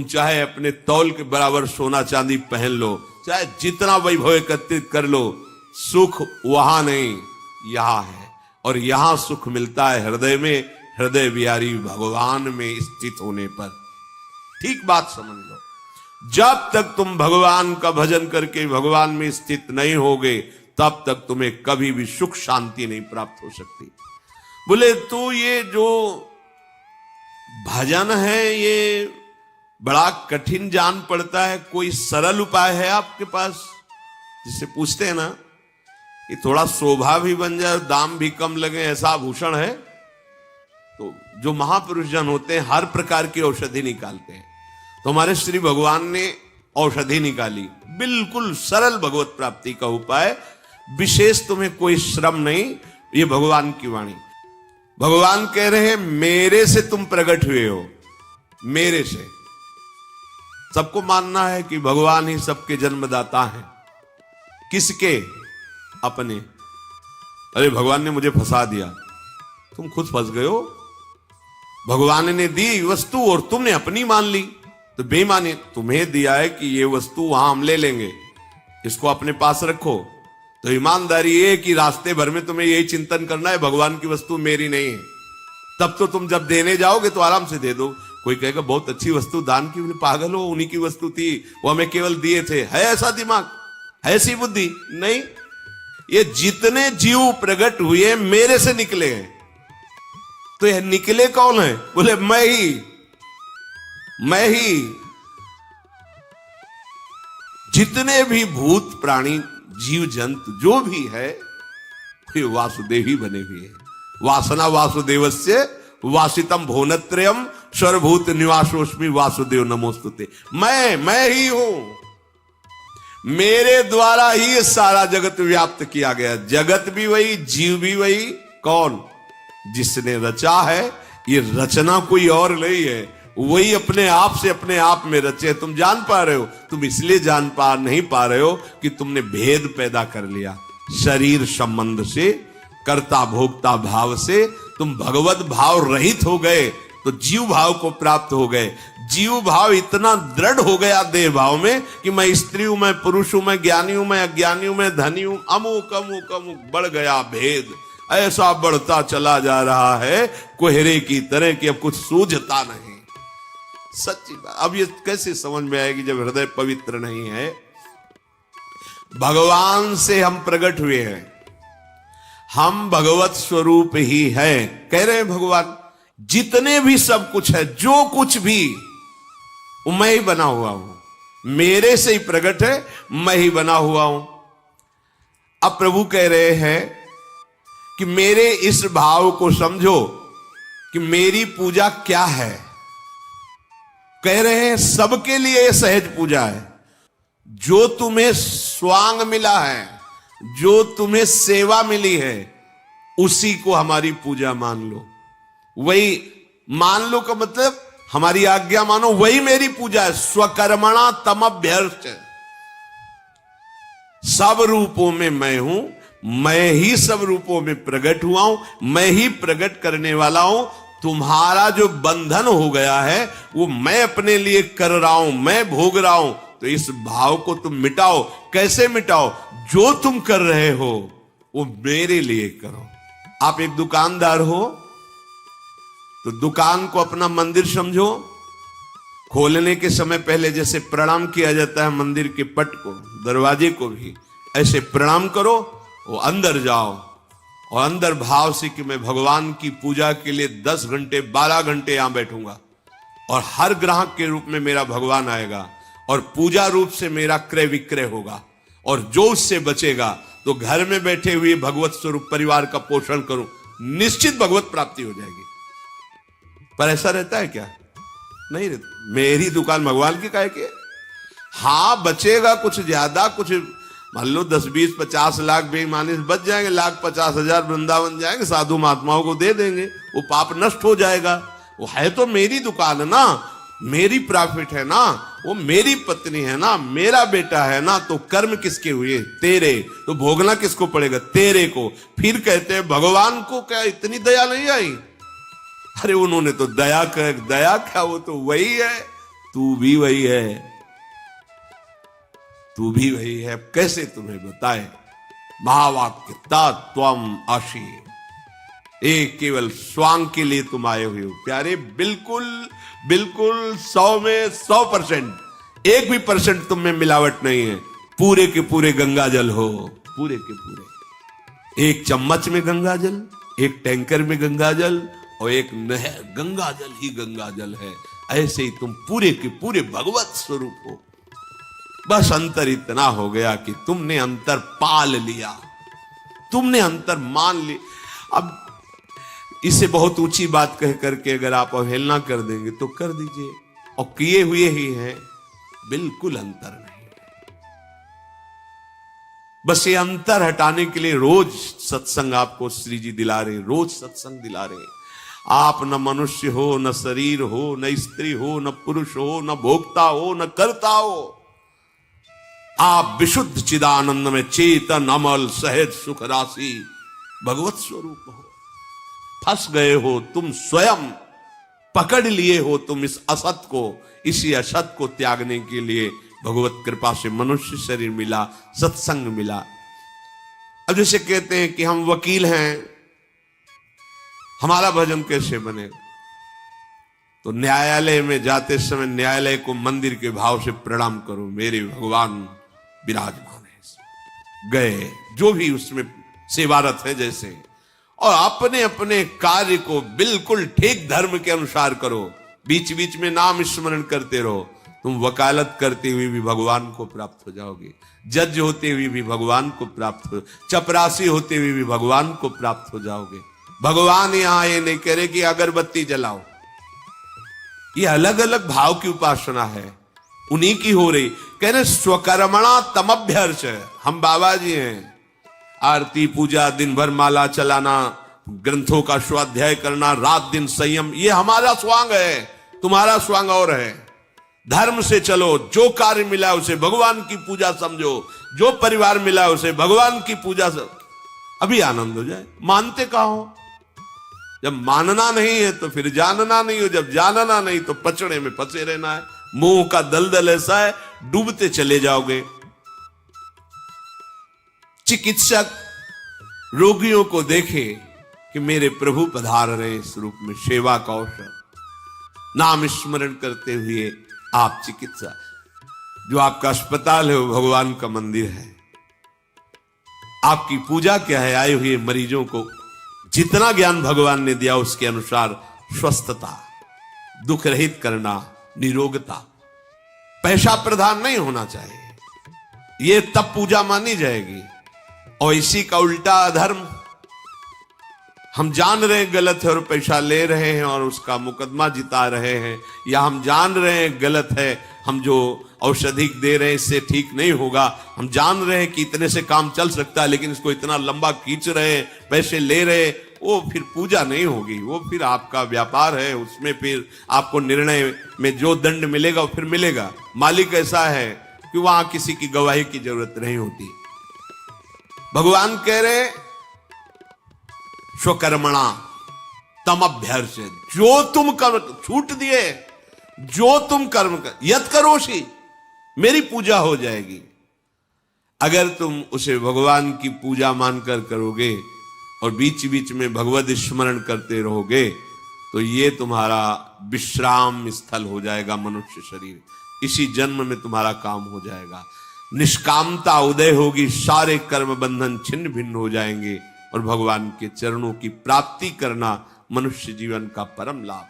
चाहे अपने तौल के बराबर सोना चांदी पहन लो, चाहे जितना वैभव एकत्रित कर लो, सुख वहां नहीं यहां है। और यहां सुख मिलता है हृदय में, हृदय बिहारी भगवान में स्थित होने पर। ठीक बात समझ लो, जब तक तुम भगवान का भजन करके भगवान में स्थित नहीं होगे, तब तक तुम्हें कभी भी सुख शांति नहीं प्राप्त हो सकती। बोले तो ये जो भजन है ये बड़ा कठिन जान पड़ता है, कोई सरल उपाय है आपके पास? जिससे पूछते हैं ना, ये थोड़ा शोभा भी बन जाए, दाम भी कम लगे, ऐसा आभूषण है? तो जो महापुरुष जन होते हैं हर प्रकार की औषधि निकालते हैं। तो हमारे श्री भगवान ने औषधि निकाली, बिल्कुल सरल भगवत प्राप्ति का उपाय, विशेष तुम्हें कोई श्रम नहीं। ये भगवान की वाणी, भगवान कह रहे हैं मेरे से तुम प्रकट हुए हो, मेरे से। सबको मानना है कि भगवान ही सबके जन्मदाता हैं। किसके? अपने। अरे भगवान ने मुझे फंसा दिया, तुम खुद फंस गए हो। भगवान ने दी वस्तु और तुमने अपनी मान ली, तो बेईमानी। तुम्हें दिया है कि ये वस्तु वहां हम ले लेंगे, इसको अपने पास रखो, तो ईमानदारी ये कि रास्ते भर में तुम्हें यही चिंतन करना है भगवान की वस्तु मेरी नहीं है। तब तो तुम जब देने जाओगे तो आराम से दे दो। कोई कहेगा बहुत अच्छी वस्तु दान की, पागल हो, उन्हीं की वस्तु थी, वो हमें केवल दिए थे। है ऐसा दिमाग, है ऐसी बुद्धि? नहीं। ये जितने जीव प्रकट हुए मेरे से निकले हैं। तो यह निकले कौन है? बोले मैं ही, मैं ही। जितने भी भूत प्राणी जीव जंतु जो भी है, ये वासुदेव ही बने हुए हैं। वासना वासुदेवस्य वासितम भुवनत्रयम् सर्वभूत निवासोस्मि वासुदेव नमोस्तुते। मैं ही हूं, मेरे द्वारा ही ये सारा जगत व्याप्त किया गया। जगत भी वही, जीव भी वही। कौन? जिसने रचा है। ये रचना कोई और नहीं है, वही अपने आप से अपने आप में रचे। तुम जान पा रहे हो? तुम इसलिए जान पा नहीं पा रहे हो कि तुमने भेद पैदा कर लिया। शरीर संबंध से, कर्ता भोक्ता भाव से तुम भगवत भाव रहित हो गए, तो जीव भाव को प्राप्त हो गए। जीव भाव इतना दृढ़ हो गया देह भाव में कि मैं स्त्री हूं, मैं पुरुष हूं, मैं ज्ञानी हूं, मैं अज्ञानी हूं, मैं धनी हूं, अमुक अमुक अमुक बढ़ गया भेद। ऐसा बढ़ता चला जा रहा है कोहरे की तरह कि अब कुछ सूझता नहीं। सच्ची बात। अब ये कैसे समझ में आएगी जब हृदय पवित्र नहीं है? भगवान से हम प्रकट हुए हैं, हम भगवत स्वरूप ही है। कह रहे हैं भगवान जितने भी सब कुछ है, जो कुछ भी, वो मैं ही बना हुआ हूं, मेरे से ही प्रकट है, मैं ही बना हुआ हूं। अब प्रभु कह रहे हैं कि मेरे इस भाव को समझो कि मेरी पूजा क्या है। कह रहे हैं सबके लिए सहज पूजा है। जो तुम्हें स्वांग मिला है, जो तुम्हें सेवा मिली है, उसी को हमारी पूजा मान लो। वही मान लो का मतलब हमारी आज्ञा मानो, वही मेरी पूजा है। स्वकर्मणा तमभ्यर्च। सब रूपों में मैं हूं, मैं ही सब रूपों में प्रकट हुआ हूं, मैं ही प्रकट करने वाला हूं। तुम्हारा जो बंधन हो गया है वो मैं अपने लिए कर रहा हूं, मैं भोग रहा हूं। तो इस भाव को तुम मिटाओ। कैसे मिटाओ? जो तुम कर रहे हो वो मेरे लिए करो। आप एक दुकानदार हो तो दुकान को अपना मंदिर समझो। खोलने के समय पहले जैसे प्रणाम किया जाता है मंदिर के पट को, दरवाजे को भी, ऐसे प्रणाम करो। वो अंदर जाओ और अंदर भाव से कि मैं भगवान की पूजा के लिए 10 घंटे 12 घंटे यहां बैठूंगा और हर ग्राहक के रूप में मेरा भगवान आएगा और पूजा रूप से मेरा क्रय विक्रय होगा, और जो उससे बचेगा तो घर में बैठे हुए भगवत स्वरूप परिवार का पोषण करूं, निश्चित भगवत प्राप्ति हो जाएगी। पर ऐसा रहता है क्या? नहीं रहता। मेरी दुकान भगवान की काहे के? हां बचेगा कुछ ज्यादा, कुछ मान लो 10 20 50 लाख बेईमानी से बच जाएंगे, 1,50,000 वृंदावन जाएंगे, साधु महात्माओं को दे देंगे, वो पाप नष्ट हो जाएगा। वो है तो मेरी दुकान है ना, मेरी प्रॉफिट है ना, वो मेरी पत्नी है ना, मेरा बेटा है ना। तो कर्म किसके हुए? तेरे। तो भोगना किसको पड़ेगा? तेरे को। फिर कहते हैं भगवान को क्या इतनी दया नहीं आई? अरे उन्होंने तो दया क्या, वो तो वही है तू भी वही है, तू भी वही है। कैसे तुम्हें बताए? महावाक्य तत्वम आशी, एक केवल स्वांग के लिए तुम आए हुए हो प्यारे। बिल्कुल बिल्कुल 100 में 100%, एक भी परसेंट तुम में मिलावट नहीं है। पूरे के पूरे गंगा जल हो, पूरे के पूरे। एक चम्मच में गंगा जल, एक टैंकर में गंगा जल, और एक नहर गंगा जल ही गंगा जल है। ऐसे ही तुम पूरे के पूरे भगवत स्वरूप हो। बस अंतर इतना हो गया कि तुमने अंतर पाल लिया, तुमने अंतर मान लिया। अब इसे बहुत ऊंची बात कह करके अगर आप अवहेलना कर देंगे तो कर दीजिए, और किए हुए ही हैं, बिल्कुल अंतर नहीं। बस ये अंतर हटाने के लिए रोज सत्संग आपको श्री जी दिला रहे, रोज सत्संग दिला रहे। आप न मनुष्य हो, न शरीर हो, न स्त्री हो, न पुरुष हो, न भोक्ता हो, न कर्ता हो। आप विशुद्ध चिदानंद में चेतन अमल सहज सुख राशि भगवत स्वरूप हो। फंस गए हो तुम स्वयं, पकड़ लिए हो तुम इस असत को। इसी असत को त्यागने के लिए भगवत कृपा से मनुष्य शरीर मिला, सत्संग मिला। अब जैसे कहते हैं कि हम वकील हैं, हमारा भजन कैसे बनेगा? तो न्यायालय में जाते समय न्यायालय को मंदिर के भाव से प्रणाम करो, मेरे भगवान विराजमान है। गए जो भी उसमें सेवारत है जैसे, और अपने अपने कार्य को बिल्कुल ठीक धर्म के अनुसार करो। बीच बीच में नाम स्मरण करते रहो। तुम वकालत करते हुए भी भगवान को प्राप्त हो जाओगे, जज होते हुए भी भगवान को प्राप्त हो, चपरासी होते हुए भी भगवान को प्राप्त हो जाओगे। भगवान यहां ये नहीं कह रहे कि अगरबत्ती जलाओ, ये अलग अलग भाव की उपासना है, उन्हीं की हो रही। कह रहे स्वकर्मणा तमभ्यर्च। हम बाबा जी हैं, आरती पूजा, दिन भर माला चलाना, ग्रंथों का स्वाध्याय करना, रात दिन संयम, ये हमारा स्वांग है, तुम्हारा स्वांग और है। धर्म से चलो, जो कार्य मिला उसे भगवान की पूजा समझो, जो परिवार मिला उसे भगवान की पूजा से अभी आनंद हो जाए। मानते कहां हो? जब मानना नहीं है तो फिर जानना नहीं हो, जब जानना नहीं तो पचड़े में फंसे रहना है। मुंह का दलदल ऐसा है, डूबते चले जाओगे। चिकित्सक रोगियों को देखे कि मेरे प्रभु पधार रहे इस रूप में, सेवा का अवसर, नाम स्मरण करते हुए आप चिकित्सा, जो आपका अस्पताल है वो भगवान का मंदिर है। आपकी पूजा क्या है? आए हुए मरीजों को जितना ज्ञान भगवान ने दिया उसके अनुसार स्वस्थता, दुख रहित करना, निरोगता। पैसा प्रधान नहीं होना चाहिए, ये तब पूजा मानी जाएगी। और इसी का उल्टा अधर्म, हम जान रहे हैं गलत है और पैसा ले रहे हैं और उसका मुकदमा जिता रहे हैं, या हम जान रहे हैं गलत है, हम जो औषधि दे रहे हैं इससे ठीक नहीं होगा, हम जान रहे हैं कि इतने से काम चल सकता है लेकिन इसको इतना लंबा खींच रहे हैं, पैसे ले रहे हैं, वो फिर पूजा नहीं होगी, वो फिर आपका व्यापार है। उसमें फिर आपको निर्णय में जो दंड मिलेगा वो फिर मिलेगा। मालिक ऐसा है कि वहां किसी की गवाही की जरूरत नहीं होती। भगवान कह रहे स्वकर्मणा तमभ्यर्च, जो तुम कर्म छूट दिए, जो तुम कर्म कर, यत करोषि, मेरी पूजा हो जाएगी। अगर तुम उसे भगवान की पूजा मानकर करोगे और बीच बीच में भगवत स्मरण करते रहोगे तो ये तुम्हारा विश्राम स्थल हो जाएगा मनुष्य शरीर। इसी जन्म में तुम्हारा काम हो जाएगा, निष्कामता उदय होगी, सारे कर्म बंधन छिन्न भिन्न हो जाएंगे और भगवान के चरणों की प्राप्ति करना मनुष्य जीवन का परम लाभ।